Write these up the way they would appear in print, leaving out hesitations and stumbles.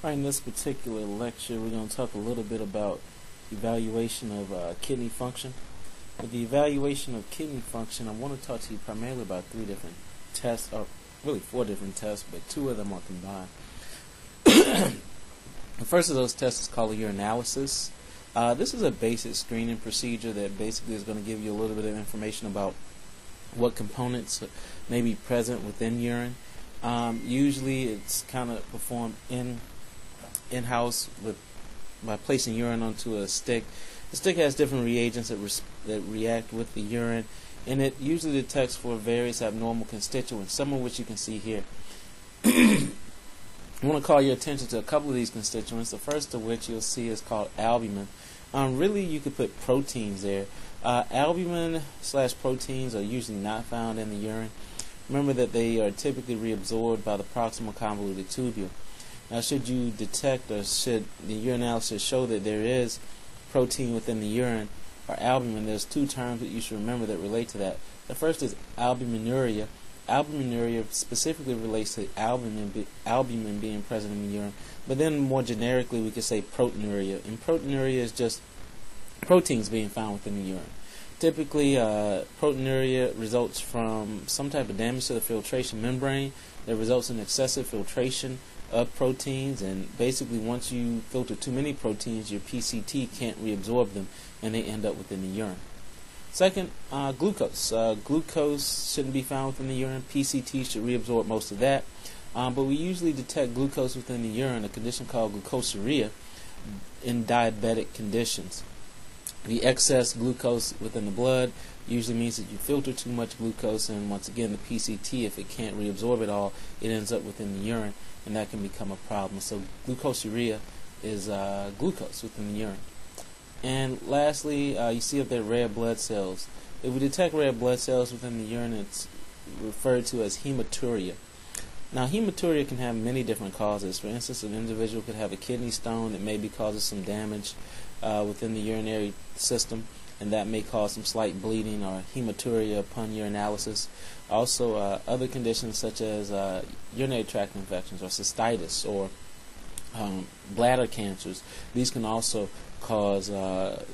Right, in this particular lecture, we're going to talk a little bit about evaluation of kidney function. With the evaluation of kidney function, I want to talk to you primarily about three different tests, or really four different tests, but two of them are combined. The first of those tests is called a urinalysis. This is a basic screening procedure that basically is going to give you a little bit of information about what components may be present within urine. Usually it's kind of performed in-house by placing urine onto a stick. The stick has different reagents that react with the urine, and it usually detects for various abnormal constituents, some of which you can see here. I want to call your attention to a couple of these constituents. The first of which you'll see is called albumin. Really, you could put proteins there. Albumin/proteins are usually not found in the urine. Remember that they are typically reabsorbed by the proximal convoluted tubule. Now, should you detect or should the urinalysis show that there is protein within the urine or albumin, there's two terms that you should remember that relate to that. The first is albuminuria. Albuminuria specifically relates to albumin being present in the urine, but then more generically we could say proteinuria, and proteinuria is just proteins being found within the urine. Typically, proteinuria results from some type of damage to the filtration membrane that results in excessive filtration of proteins, and basically once you filter too many proteins, your PCT can't reabsorb them, and they end up within the urine. Second, glucose. Glucose shouldn't be found within the urine. PCT should reabsorb most of that, but we usually detect glucose within the urine, a condition called glucosuria, in diabetic conditions. The excess glucose within the blood usually means that you filter too much glucose, and once again the PCT, if it can't reabsorb it all, it ends up within the urine, and that can become a problem. So glucosuria is glucose within the urine. And lastly, you see up there red blood cells. If we detect red blood cells within the urine, it's referred to as hematuria. Now, hematuria can have many different causes. For instance, an individual could have a kidney stone that maybe causes some damage within the urinary system, and that may cause some slight bleeding or hematuria upon urinalysis. Also, other conditions such as urinary tract infections or cystitis or bladder cancers, these can also cause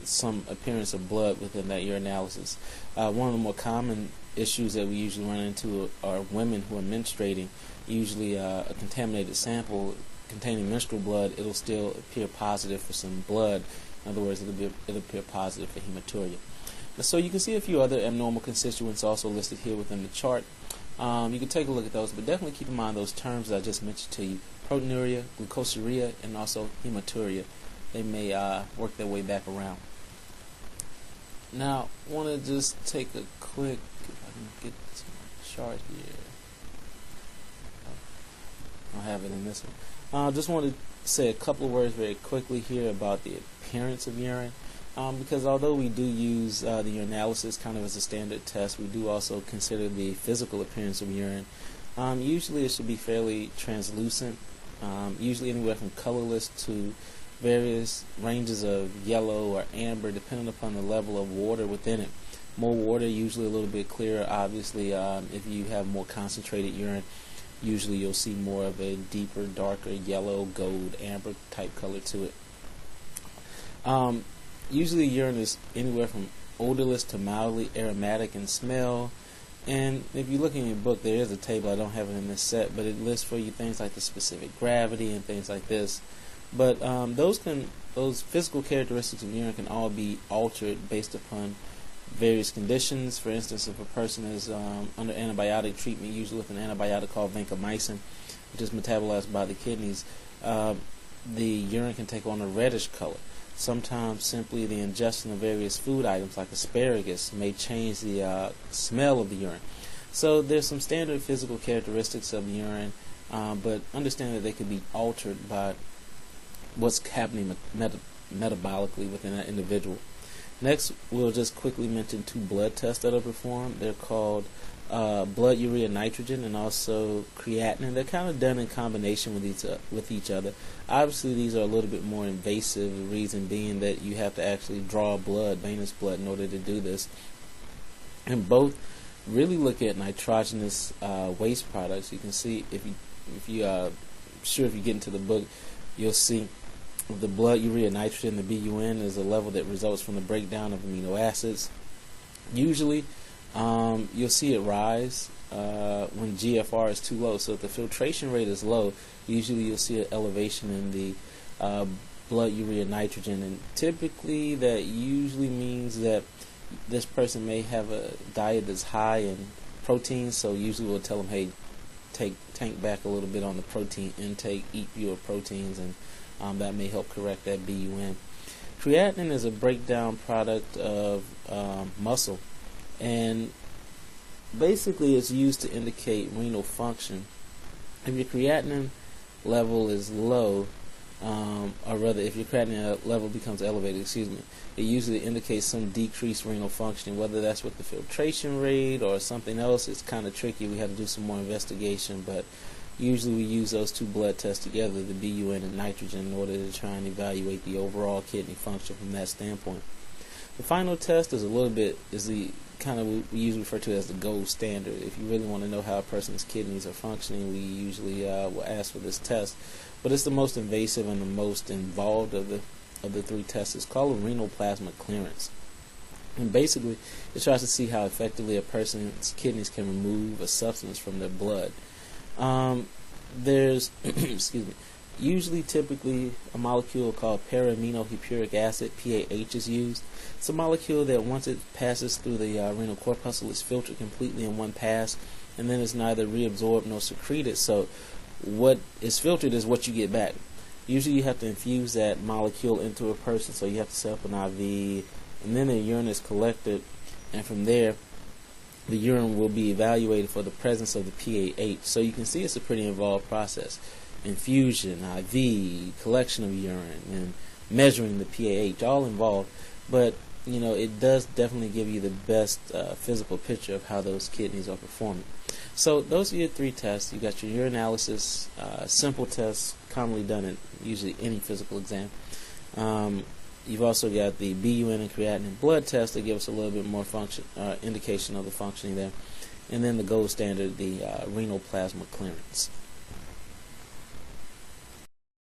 some appearance of blood within that urinalysis. One of the more common issues that we usually run into are women who are menstruating. Usually a contaminated sample containing menstrual blood, it'll still appear positive for some blood. In other words, it'll appear positive for hematuria. So you can see a few other abnormal constituents also listed here within the chart. You can take a look at those, but definitely keep in mind those terms that I just mentioned to you: proteinuria, glucosuria, and also hematuria. They may work their way back around. Now, I want to just take a quick, if I can get to my chart here. I'll have it in this one. I just want to say a couple of words very quickly here about the appearance of urine. Because although we do use the urinalysis kind of as a standard test, we do also consider the physical appearance of urine. Usually it should be fairly translucent, usually anywhere from colorless to various ranges of yellow or amber, depending upon the level of water within it. More water, usually a little bit clearer. Obviously, if you have more concentrated urine, usually you'll see more of a deeper, darker yellow, gold, amber type color to it. Usually urine is anywhere from odorless to mildly aromatic in smell. And if you look in your book, there is a table. I don't have it in this set, but it lists for you things like the specific gravity and things like this. But those physical characteristics of urine can all be altered based upon various conditions. For instance, if a person is under antibiotic treatment, usually with an antibiotic called vancomycin, which is metabolized by the kidneys, the urine can take on a reddish color. Sometimes simply the ingestion of various food items like asparagus may change the smell of the urine. So there's some standard physical characteristics of urine, but understand that they could be altered by what's happening metabolically within that individual. Next, we'll just quickly mention two blood tests that are performed. They're called blood urea nitrogen and also creatinine. They're kind of done in combination with each other. Obviously, these are a little bit more invasive, the reason being that you have to actually draw blood, venous blood, in order to do this. And both really look at nitrogenous waste products. You can see if you get into the book, you'll see the blood urea nitrogen, the BUN, is a level that results from the breakdown of amino acids. Usually, you'll see it rise when GFR is too low. So if the filtration rate is low, usually you'll see an elevation in the blood urea nitrogen, and typically that usually means that this person may have a diet that's high in protein. So usually we'll tell them, hey, tank back a little bit on the protein intake, eat fewer proteins, and that may help correct that BUN. Creatinine is a breakdown product of muscle, and basically it's used to indicate renal function. If your creatinine level is low, or rather if your creatinine level becomes elevated, it usually indicates some decreased renal functioning. Whether that's with the filtration rate or something else, it's kind of tricky. We have to do some more investigation, but usually we use those two blood tests together, the BUN and nitrogen, in order to try and evaluate the overall kidney function from that standpoint. The final test is the kind of we usually refer to as the gold standard. If you really want to know how a person's kidneys are functioning, we usually will ask for this test. But it's the most invasive and the most involved of the three tests. It's called renal plasma clearance. And basically, it tries to see how effectively a person's kidneys can remove a substance from their blood. There's typically a molecule called para-aminohippuric acid, PAH, is used. It's a molecule that once it passes through the renal corpuscle, is filtered completely in one pass, and then it's neither reabsorbed nor secreted. So what is filtered is what you get back. Usually you have to infuse that molecule into a person, so you have to set up an IV, and then the urine is collected, and from there the urine will be evaluated for the presence of the PAH. So you can see it's a pretty involved process. Infusion, IV, collection of urine, and measuring the PAH, all involved. But, it does definitely give you the best physical picture of how those kidneys are performing. So those are your three tests. You got your urinalysis, simple tests, commonly done in usually any physical exam. You've also got the BUN and creatinine blood test that give us a little bit more indication of the functioning there. And then the gold standard, the renal plasma clearance.